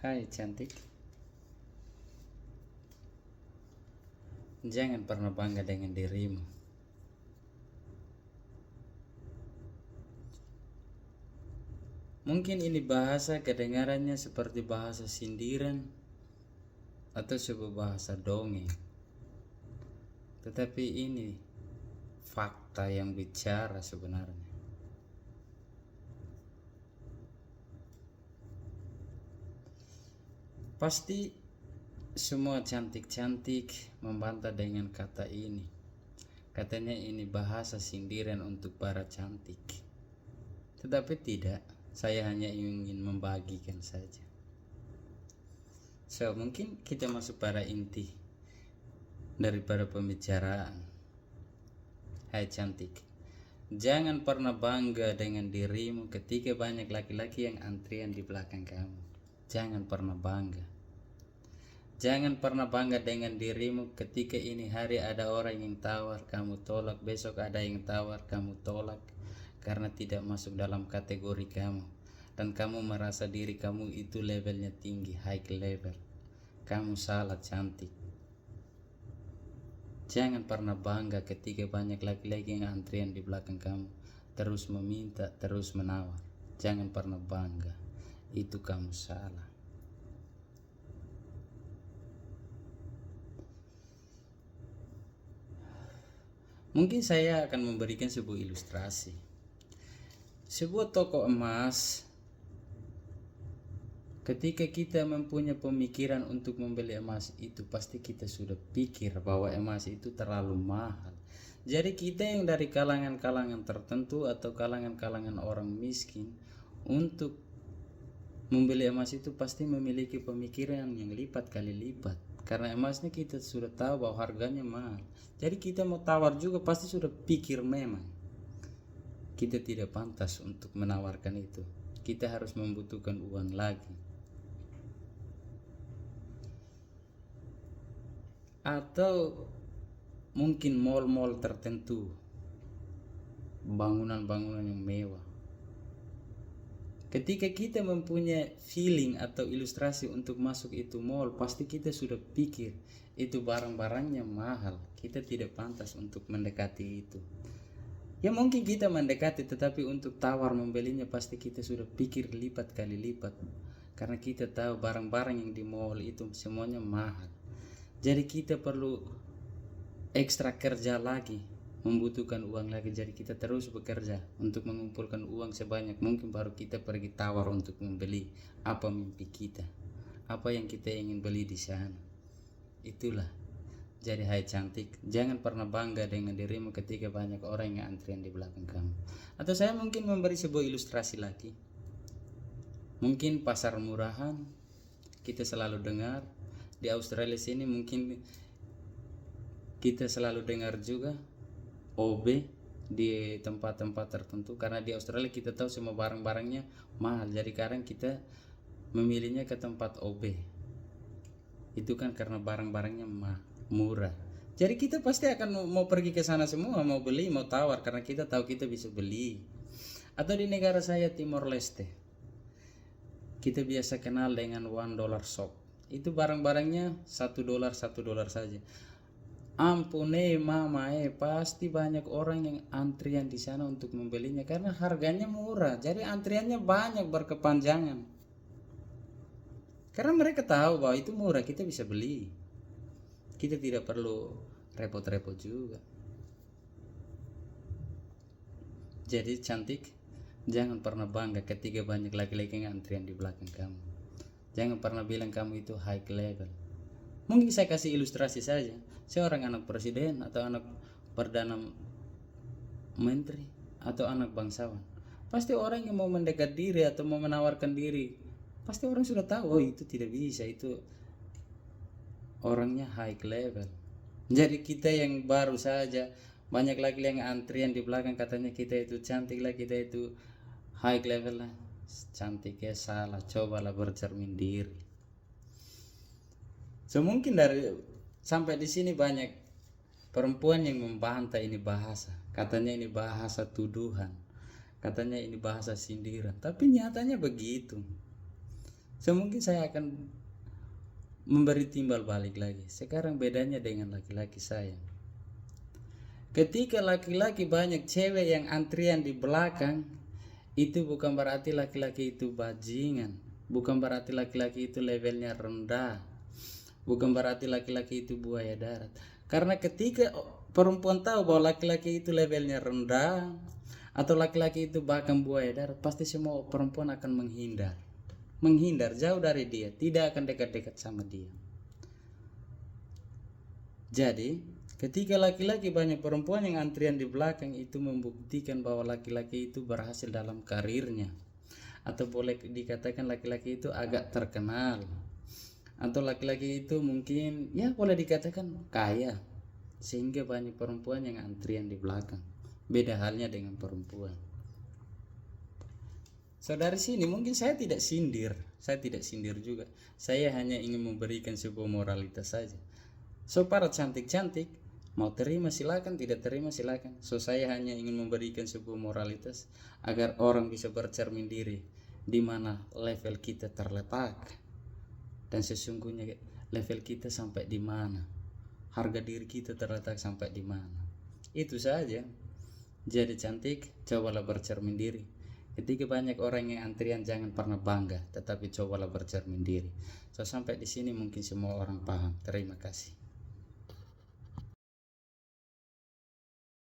Hai cantik, jangan pernah bangga dengan dirimu. Mungkin ini bahasa kedengarannya seperti bahasa sindiran atau sebuah bahasa dongeng. Tetapi ini fakta yang bicara sebenarnya. Pasti semua cantik-cantik membantah dengan kata ini. Katanya ini bahasa sindiran untuk para cantik. Tetapi tidak, saya hanya ingin membagikan saja. So, mungkin kita masuk pada inti daripada pembicaraan. Hai cantik, jangan pernah bangga dengan dirimu ketika banyak laki-laki yang antrian di belakang kamu. Jangan pernah bangga. Jangan pernah bangga dengan dirimu ketika ini hari ada orang yang tawar, kamu tolak. Besok ada yang tawar, kamu tolak karena tidak masuk dalam kategori kamu. Dan kamu merasa diri kamu itu levelnya tinggi, high level. Kamu salah cantik. Jangan pernah bangga ketika banyak laki-laki yang antrian di belakang kamu, terus meminta, terus menawar. Jangan pernah bangga, itu kamu salah. Mungkin saya akan memberikan sebuah ilustrasi. Sebuah toko emas, ketika kita mempunyai pemikiran untuk membeli emas itu, pasti kita sudah pikir bahwa emas itu terlalu mahal. Jadi kita yang dari kalangan-kalangan tertentu atau kalangan-kalangan orang miskin, untuk membeli emas itu pasti memiliki pemikiran yang lipat kali lipat. Karena emasnya kita sudah tahu bahwa harganya mahal. Jadi kita mau tawar juga pasti sudah pikir memang kita tidak pantas untuk menawarkan itu. Kita harus membutuhkan uang lagi. Atau mungkin mall-mall tertentu, bangunan-bangunan yang mewah. Ketika kita mempunyai feeling atau ilustrasi untuk masuk itu mall, pasti kita sudah pikir itu barang-barangnya mahal. Kita tidak pantas untuk mendekati itu. Ya mungkin kita mendekati, tetapi untuk tawar membelinya pasti kita sudah pikir lipat kali lipat. Karena kita tahu barang-barang yang di mall itu semuanya mahal. Jadi kita perlu ekstra kerja lagi, membutuhkan uang lagi. Jadi kita terus bekerja untuk mengumpulkan uang sebanyak mungkin, baru kita pergi tawar untuk membeli apa mimpi kita, apa yang kita ingin beli di sana. Itulah. Jadi hai cantik, jangan pernah bangga dengan dirimu ketika banyak orang yang antrian di belakang kamu. Atau saya mungkin memberi sebuah ilustrasi lagi. Mungkin pasar murahan kita selalu dengar. Di Australia sini mungkin kita selalu dengar juga OB di tempat-tempat tertentu, karena di Australia kita tahu semua barang-barangnya mahal. Jadi kadang kita memilihnya ke tempat OB. Itu kan karena barang-barangnya murah. Jadi kita pasti akan mau pergi ke sana semua, mau beli, mau tawar, karena kita tahu kita bisa beli. Atau di negara saya Timor Leste, kita biasa kenal dengan $1 shop. Itu barang-barangnya $1 saja. Ampun mama pasti banyak orang yang antrian di sana untuk membelinya karena harganya murah. Jadi antriannya banyak berkepanjangan. Karena mereka tahu bahwa itu murah, kita bisa beli. Kita tidak perlu repot-repot juga. Jadi cantik, jangan pernah bangga ketika banyak laki-laki yang antrian di belakang kamu. Jangan pernah bilang kamu itu high level. Mungkin saya kasih ilustrasi saja. Seorang anak presiden atau anak perdana menteri atau anak bangsawan, pasti orang yang mau mendekat diri atau mau menawarkan diri, pasti orang sudah tahu, oh itu tidak bisa, itu orangnya high level. Jadi kita yang baru saja, banyak lagi yang antrian di belakang, katanya kita itu cantik lah, kita itu high level lah. Cantiknya salah, cobalah bercermin diri. So mungkin sampai di sini banyak perempuan yang membantah ini bahasa. Katanya ini bahasa tuduhan. Katanya ini bahasa sindiran. Tapi nyatanya begitu. So mungkin saya akan memberi timbal balik lagi. Sekarang bedanya dengan laki-laki saya. Ketika laki-laki banyak cewek yang antrian di belakang, itu bukan berarti laki-laki itu bajingan, bukan berarti laki-laki itu levelnya rendah, bukan berarti laki-laki itu buaya darat. Karena ketika perempuan tahu bahwa laki-laki itu levelnya rendah atau laki-laki itu bahkan buaya darat, pasti semua perempuan akan menghindar jauh dari dia, tidak akan dekat-dekat sama dia. Jadi ketika laki-laki banyak perempuan yang antrian di belakang, itu membuktikan bahwa laki-laki itu berhasil dalam karirnya, atau boleh dikatakan laki-laki itu agak terkenal, atau laki-laki itu mungkin ya boleh dikatakan kaya, sehingga banyak perempuan yang antrian di belakang. Beda halnya dengan perempuan. So dari sini mungkin saya tidak sindir juga. Saya hanya ingin memberikan sebuah moralitas saja. So para cantik-cantik, mau terima silakan, tidak terima silakan. So saya hanya ingin memberikan sebuah moralitas agar orang bisa bercermin diri di mana level kita terletak, dan sesungguhnya level kita sampai di mana, harga diri kita terletak sampai di mana. Itu saja. Jadi cantik, cobalah bercermin diri. Ketika banyak orang yang antrian, jangan pernah bangga, tetapi cobalah bercermin diri. So sampai di sini mungkin semua orang paham. Terima kasih.